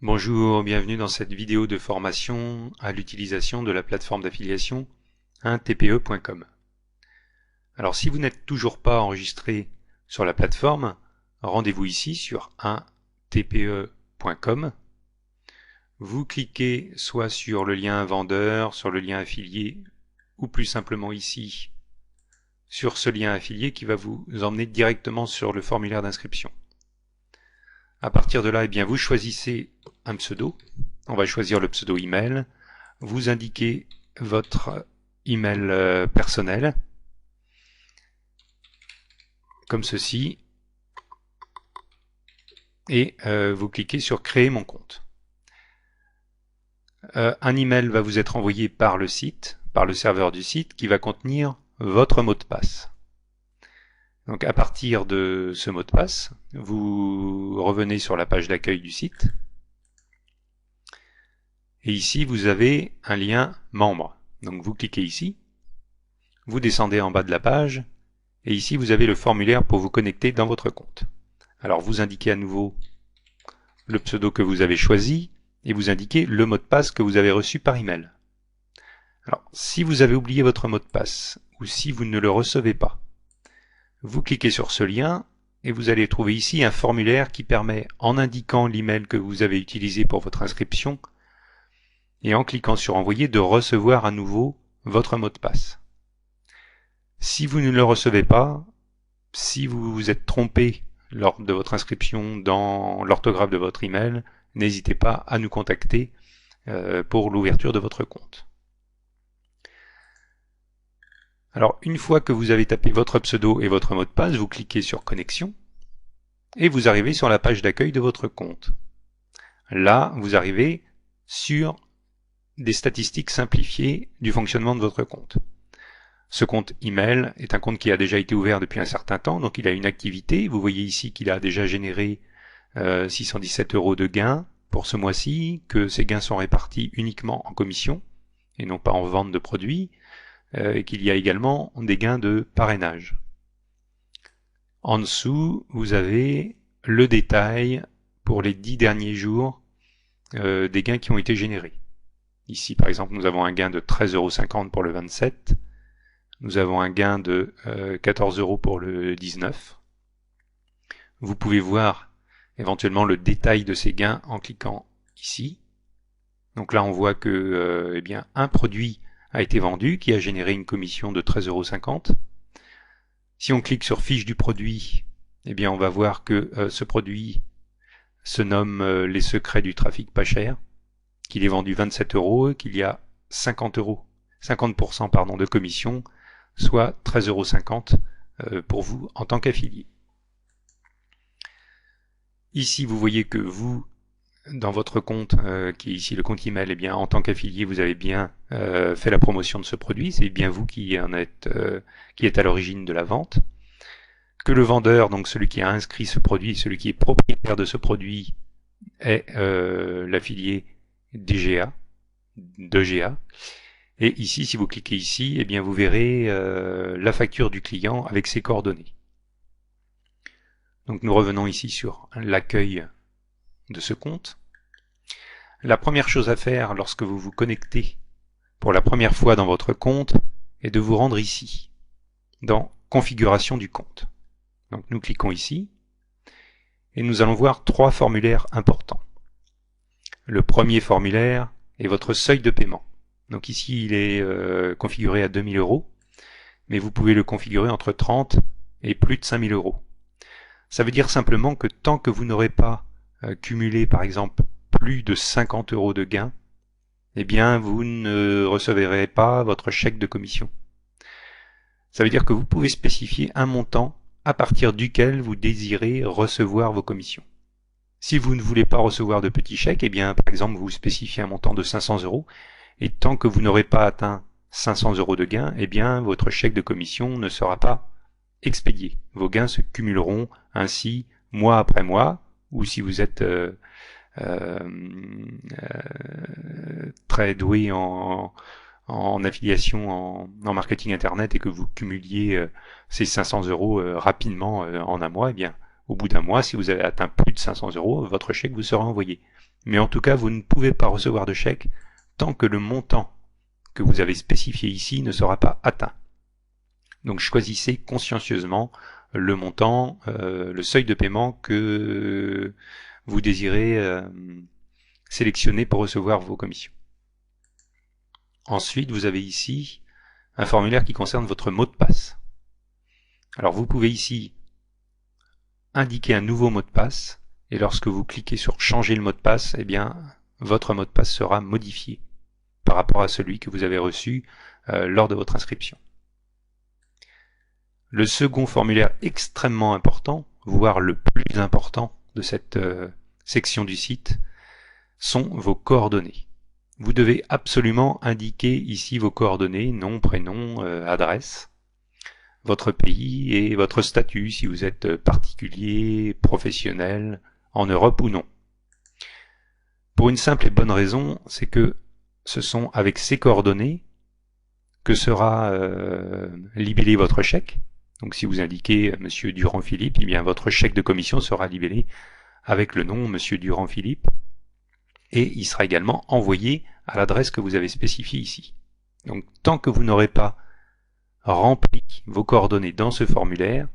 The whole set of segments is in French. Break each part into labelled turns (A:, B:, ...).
A: Bonjour, bienvenue dans cette vidéo de formation à l'utilisation de la plateforme d'affiliation 1tpe.com. Alors si vous n'êtes toujours pas enregistré sur la plateforme, rendez-vous ici sur 1tpe.com. Vous cliquez soit sur le lien vendeur, sur le lien affilié, ou plus simplement ici sur ce lien affilié qui va vous emmener directement sur le formulaire d'inscription. À partir de là, eh bien, vous choisissez un pseudo. On va choisir le pseudo email. Vous indiquez votre email personnel, comme ceci, et vous cliquez sur créer mon compte. Un email va vous être envoyé par le site, par le serveur du site, qui va contenir votre mot de passe. Donc à partir de ce mot de passe, vous revenez sur la page d'accueil du site. Et ici, vous avez un lien membre. Donc vous cliquez ici, vous descendez en bas de la page, et ici vous avez le formulaire pour vous connecter dans votre compte. Alors vous indiquez à nouveau le pseudo que vous avez choisi, et vous indiquez le mot de passe que vous avez reçu par email. Alors si vous avez oublié votre mot de passe, ou si vous ne le recevez pas, vous cliquez sur ce lien, et vous allez trouver ici un formulaire qui permet, en indiquant l'email que vous avez utilisé pour votre inscription, et en cliquant sur envoyer, de recevoir à nouveau votre mot de passe. Si vous ne le recevez pas, si vous vous êtes trompé lors de votre inscription dans l'orthographe de votre email, n'hésitez pas à nous contacter pour l'ouverture de votre compte. Alors une fois que vous avez tapé votre pseudo et votre mot de passe, vous cliquez sur connexion et vous arrivez sur la page d'accueil de votre compte. Là, vous arrivez sur des statistiques simplifiées du fonctionnement de votre compte. Ce compte email est un compte qui a déjà été ouvert depuis un certain temps, donc il a une activité. Vous voyez ici qu'il a déjà généré 617 € de gains pour ce mois-ci, que ces gains sont répartis uniquement en commission et non pas en vente de produits, et qu'il y a également des gains de parrainage. En dessous, vous avez le détail pour les 10 derniers jours des gains qui ont été générés. Ici, par exemple, nous avons un gain de 13,50 € pour le 27. Nous avons un gain de 14 € pour le 19. Vous pouvez voir éventuellement le détail de ces gains en cliquant ici. Donc là, on voit que eh bien, un produit a été vendu qui a généré une commission de 13,50 €. Si on clique sur fiche du produit, eh bien, on va voir que ce produit se nomme les secrets du trafic pas cher, qu'il est vendu 27 € et qu'il y a 50% pardon, de commission, soit 13,50 € pour vous en tant qu'affilié. Ici, vous voyez que vous, dans votre compte, qui est ici le compte email, eh bien, en tant qu'affilié, vous avez bien fait la promotion de ce produit. C'est bien vous qui êtes à l'origine de la vente. Que le vendeur, donc celui qui a inscrit ce produit, celui qui est propriétaire de ce produit, est l'affilié DGA, et ici, si vous cliquez ici, eh bien vous verrez la facture du client avec ses coordonnées. Donc nous revenons ici sur l'accueil de ce compte. La première chose à faire lorsque vous vous connectez pour la première fois dans votre compte est de vous rendre ici, dans Configuration du compte. Donc nous cliquons ici, et nous allons voir trois formulaires importants. Le premier formulaire est votre seuil de paiement. Donc ici, il est configuré à 2000 €, mais vous pouvez le configurer entre 30 et plus de 5000 €. Ça veut dire simplement que tant que vous n'aurez pas cumulé, par exemple, plus de 50 € de gains, eh bien, vous ne recevrez pas votre chèque de commission. Ça veut dire que vous pouvez spécifier un montant à partir duquel vous désirez recevoir vos commissions. Si vous ne voulez pas recevoir de petits chèques, eh bien, par exemple, vous spécifiez un montant de 500 €, et tant que vous n'aurez pas atteint 500 € de gains, eh bien, votre chèque de commission ne sera pas expédié. Vos gains se cumuleront ainsi mois après mois, ou si vous êtes très doué en affiliation, en marketing internet, et que vous cumuliez ces 500 € rapidement en un mois, eh bien, au bout d'un mois, si vous avez atteint plus de 500 euros, votre chèque vous sera envoyé. Mais en tout cas, vous ne pouvez pas recevoir de chèque tant que le montant que vous avez spécifié ici ne sera pas atteint. Donc choisissez consciencieusement le montant, le seuil de paiement que vous désirez sélectionner pour recevoir vos commissions. Ensuite, vous avez ici un formulaire qui concerne votre mot de passe. Alors vous pouvez ici indiquer un nouveau mot de passe, et lorsque vous cliquez sur changer le mot de passe, eh bien votre mot de passe sera modifié par rapport à celui que vous avez reçu lors de votre inscription. Le second formulaire extrêmement important, voire le plus important de cette section du site, sont vos coordonnées. Vous devez absolument indiquer ici vos coordonnées, nom, prénom, adresse, votre pays et votre statut, si vous êtes particulier, professionnel, en Europe ou non. Pour une simple et bonne raison, c'est que ce sont avec ces coordonnées que sera libellé votre chèque. Donc si vous indiquez Monsieur Durand-Philippe, eh bien votre chèque de commission sera libellé avec le nom Monsieur Durand-Philippe et il sera également envoyé à l'adresse que vous avez spécifiée ici. Donc tant que vous n'aurez pas rempli vos coordonnées dans ce formulaire,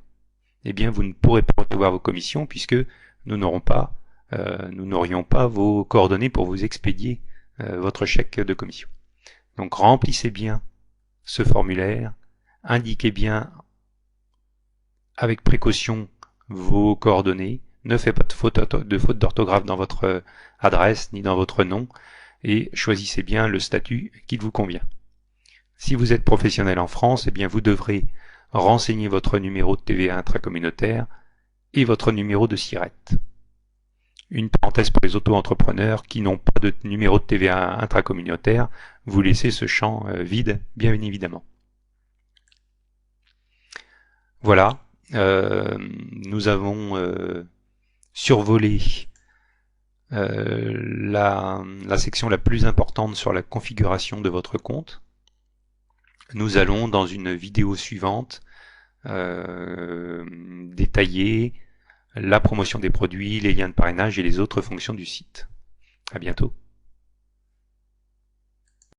A: eh bien vous ne pourrez pas recevoir vos commissions puisque nous n'aurions pas vos coordonnées pour vous expédier votre chèque de commission. Donc remplissez bien ce formulaire, indiquez bien avec précaution vos coordonnées, ne faites pas de faute d'orthographe dans votre adresse ni dans votre nom et choisissez bien le statut qui vous convient. Si vous êtes professionnel en France, eh bien vous devrez renseigner votre numéro de TVA intracommunautaire et votre numéro de SIRET. Une parenthèse pour les auto-entrepreneurs qui n'ont pas de numéro de TVA intracommunautaire, vous laissez ce champ vide, bien évidemment. Voilà, nous avons survolé la section la plus importante sur la configuration de votre compte. Nous allons dans une vidéo suivante détailler la promotion des produits, les liens de parrainage et les autres fonctions du site. À bientôt.